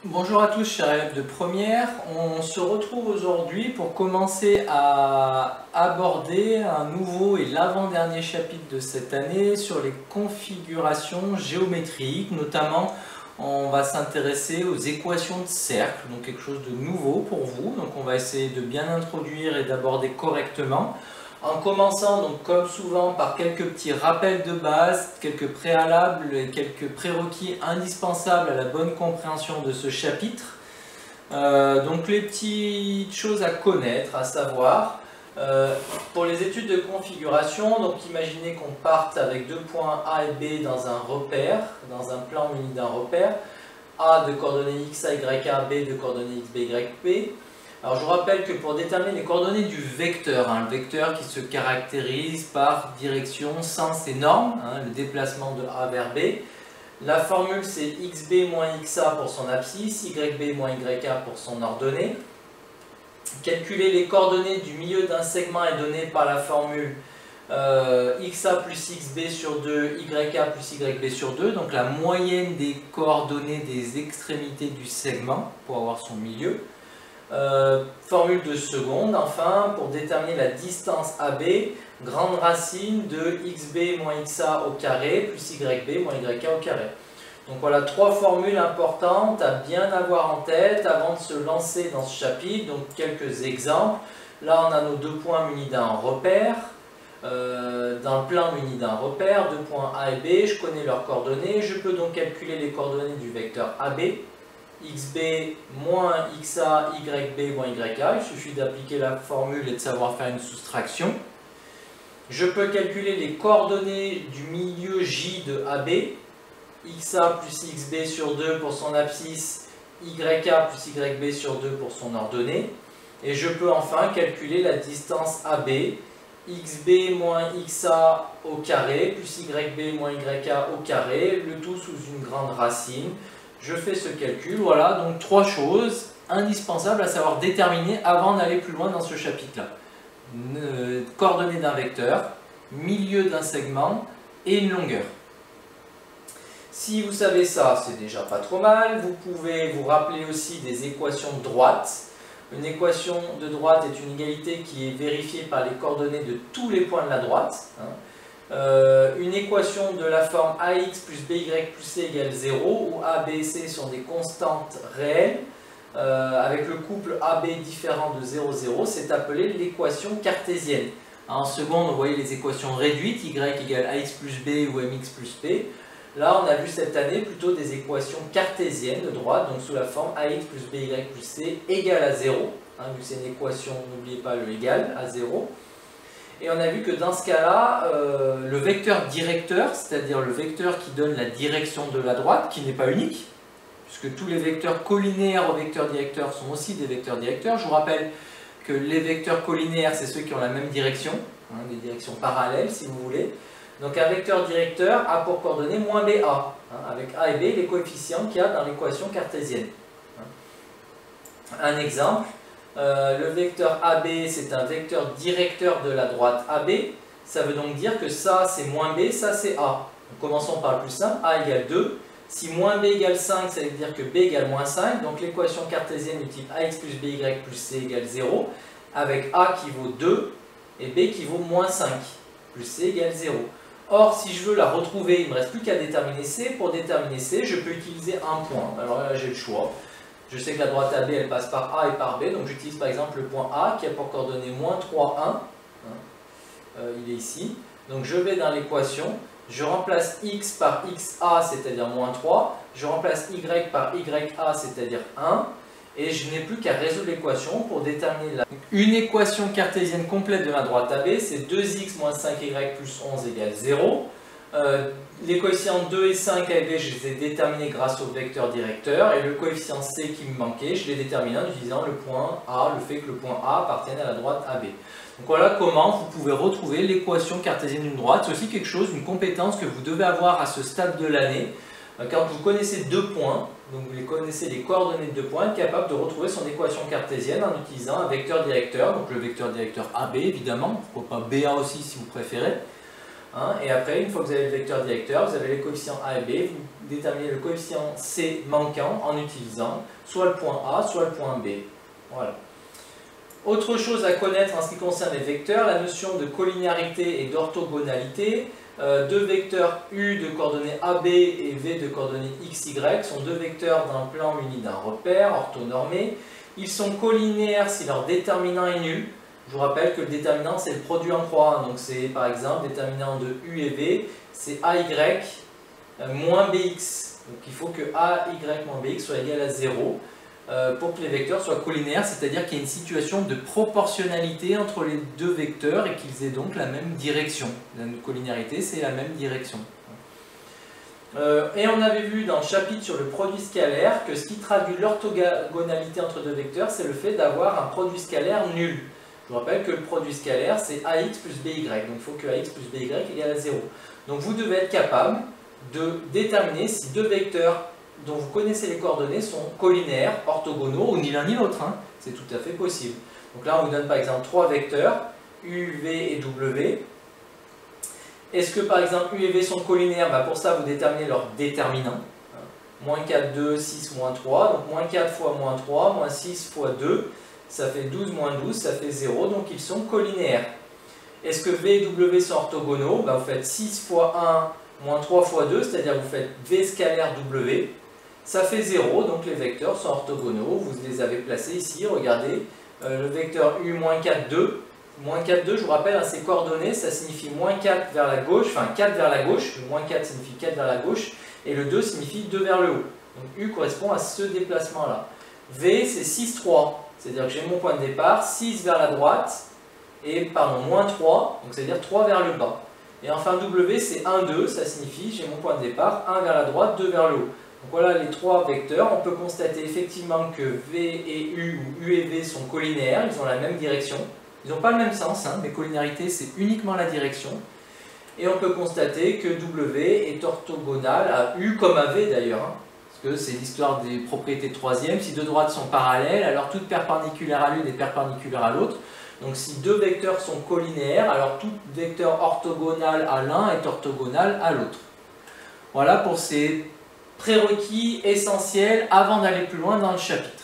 Bonjour à tous chers élèves de première, on se retrouve aujourd'hui pour commencer à aborder un nouveau et l'avant-dernier chapitre de cette année sur les configurations géométriques. Notamment on va s'intéresser aux équations de cercle, donc quelque chose de nouveau pour vous. Donc on va essayer de bien introduire et d'aborder correctement. En commençant donc comme souvent par quelques petits rappels de base, quelques préalables et quelques prérequis indispensables à la bonne compréhension de ce chapitre. Donc les petites choses à connaître, à savoir, pour les études de configuration, donc imaginez qu'on parte avec deux points A et B dans un repère, dans un plan muni d'un repère, A de coordonnées x, a, y, a, B de coordonnées x, b, y, p. Alors je vous rappelle que pour déterminer les coordonnées du vecteur, le vecteur qui se caractérise par direction, sens et norme, le déplacement de A vers B, la formule c'est xb moins xa pour son abscisse, yb moins yk pour son ordonnée. Calculer les coordonnées du milieu d'un segment est donné par la formule xa plus xb sur 2, yk plus yb sur 2, donc la moyenne des coordonnées des extrémités du segment pour avoir son milieu. Formule de seconde, enfin, pour déterminer la distance AB, grande racine de xb moins xa au carré plus yb moins yk au carré. Donc voilà trois formules importantes à bien avoir en tête avant de se lancer dans ce chapitre. Donc quelques exemples. Là on a nos deux points munis d'un repère. Dans le plan muni d'un repère, deux points A et B, je connais leurs coordonnées. Je peux donc calculer les coordonnées du vecteur AB. xb moins xa, yb moins yk, il suffit d'appliquer la formule et de savoir faire une soustraction. Je peux calculer les coordonnées du milieu J de AB, xa plus xb sur 2 pour son abscisse, yk plus yb sur 2 pour son ordonnée. Et je peux enfin calculer la distance AB, xb moins xa au carré plus yb moins yk au carré, le tout sous une grande racine. Je fais ce calcul, voilà, donc trois choses indispensables à savoir déterminer avant d'aller plus loin dans ce chapitre-là. Coordonnées d'un vecteur, milieu d'un segment et une longueur. Si vous savez ça, c'est déjà pas trop mal. Vous pouvez vous rappeler aussi des équations de droite. Une équation de droite est une égalité qui est vérifiée par les coordonnées de tous les points de la droite. Une équation de la forme ax plus by plus c égale 0, où a, b et c sont des constantes réelles, avec le couple AB différent de 0, 0, c'est appelé l'équation cartésienne. En seconde, vous voyez les équations réduites, y égale ax plus b ou mx plus p. Là, on a vu cette année plutôt des équations cartésiennes de droite, donc sous la forme ax plus by plus c égale à 0. Vu que c'est une équation, n'oubliez pas le égal à 0. Et on a vu que dans ce cas-là, le vecteur directeur, c'est-à-dire le vecteur qui donne la direction de la droite, qui n'est pas unique, puisque tous les vecteurs collinaires au vecteur directeur sont aussi des vecteurs directeurs. Je vous rappelle que les vecteurs collinaires, c'est ceux qui ont la même direction, des directions parallèles si vous voulez. Donc un vecteur directeur a pour coordonnées moins BA, avec A et B les coefficients qu'il y a dans l'équation cartésienne. Un exemple. Le vecteur AB, c'est un vecteur directeur de la droite AB. Ça veut donc dire que ça, c'est moins B, ça, c'est A. Donc, commençons par le plus simple. A égale 2. Si moins B égale 5, ça veut dire que B égale moins 5. Donc, l'équation cartésienne du type AX plus BY plus C égale 0, avec A qui vaut 2 et B qui vaut moins 5, plus C égale 0. Or, si je veux la retrouver, il ne me reste plus qu'à déterminer C. Pour déterminer C, je peux utiliser un point. Alors là, j'ai le choix. Je sais que la droite AB, elle passe par A et par B, donc j'utilise par exemple le point A qui a pour coordonnées moins 3, 1. Il est ici. Donc je vais dans l'équation, je remplace x par xa, c'est-à-dire moins 3. Je remplace y par ya, c'est-à-dire 1. Et je n'ai plus qu'à résoudre l'équation pour déterminer la... Une équation cartésienne complète de la droite AB, c'est 2x moins 5y plus 11 égale 0. Les coefficients 2 et 5 A et B, je les ai déterminés grâce au vecteur directeur, et le coefficient C qui me manquait, je l'ai déterminé en utilisant le point A, le fait que le point A appartienne à la droite AB. Donc voilà comment vous pouvez retrouver l'équation cartésienne d'une droite. C'est aussi quelque chose, une compétence que vous devez avoir à ce stade de l'année. Quand vous connaissez deux points, donc vous connaissez les coordonnées de deux points, être capable de retrouver son équation cartésienne en utilisant un vecteur directeur, donc le vecteur directeur AB évidemment, pourquoi pas BA aussi si vous préférez. Hein, et après, une fois que vous avez le vecteur directeur, vous avez les coefficients A et B, vous déterminez le coefficient C manquant en utilisant soit le point A, soit le point B. Voilà. Autre chose à connaître en ce qui concerne les vecteurs, la notion de collinéarité et d'orthogonalité. Deux vecteurs U de coordonnées AB et V de coordonnées XY sont deux vecteurs d'un plan muni d'un repère orthonormé. Ils sont collinéaires si leur déterminant est nul. Je vous rappelle que le déterminant c'est le produit en croix, donc c'est par exemple déterminant de U et V, c'est AY moins BX. Donc il faut que AY moins BX soit égal à 0 pour que les vecteurs soient collinéaires, c'est-à-dire qu'il y a une situation de proportionnalité entre les deux vecteurs et qu'ils aient donc la même direction. La collinéarité c'est la même direction. Et on avait vu dans le chapitre sur le produit scalaire que ce qui traduit l'orthogonalité entre deux vecteurs, c'est le fait d'avoir un produit scalaire nul. Je vous rappelle que le produit scalaire, c'est AX plus BY, donc il faut que AX plus BY égale à 0. Donc vous devez être capable de déterminer si deux vecteurs dont vous connaissez les coordonnées sont collinaires, orthogonaux, ou ni l'un ni l'autre. Hein. C'est tout à fait possible. Donc là, on vous donne par exemple trois vecteurs, U, V et W. Est-ce que par exemple U et V sont collinaires? Pour ça, vous déterminez leur déterminant. Moins 4, 2, 6, moins 3. Donc moins 4 fois moins 3, moins 6 fois 2. Ça fait 12 moins 12, ça fait 0, donc ils sont collinéaires. Est-ce que V et W sont orthogonaux? Vous faites 6 fois 1 moins 3 fois 2, c'est-à-dire vous faites V scalaire W. Ça fait 0, donc les vecteurs sont orthogonaux. Vous les avez placés ici, regardez. Le vecteur U, moins 4, 2. Moins 4, 2, je vous rappelle, ces coordonnées, ça signifie moins 4 vers la gauche, enfin 4 vers la gauche. Le moins 4 signifie 4 vers la gauche, et le 2 signifie 2 vers le haut. Donc U correspond à ce déplacement-là. V, c'est 6, 3. C'est-à-dire que j'ai mon point de départ, 6 vers la droite, et pardon, moins 3, donc c'est-à-dire 3 vers le bas. Et enfin W, c'est 1, 2, ça signifie, j'ai mon point de départ, 1 vers la droite, 2 vers le haut. Donc voilà les trois vecteurs. On peut constater effectivement que V et U, ou U et V sont collinaires, ils ont la même direction. Ils n'ont pas le même sens, hein, mais collinéarité c'est uniquement la direction. Et on peut constater que W est orthogonal à U comme à V d'ailleurs. Hein. Que c'est l'histoire des propriétés de troisième. Si deux droites sont parallèles, alors toute perpendiculaire à l'une est perpendiculaire à l'autre. Donc si deux vecteurs sont collinaires, alors tout vecteur orthogonal à l'un est orthogonal à l'autre. Voilà pour ces prérequis essentiels avant d'aller plus loin dans le chapitre.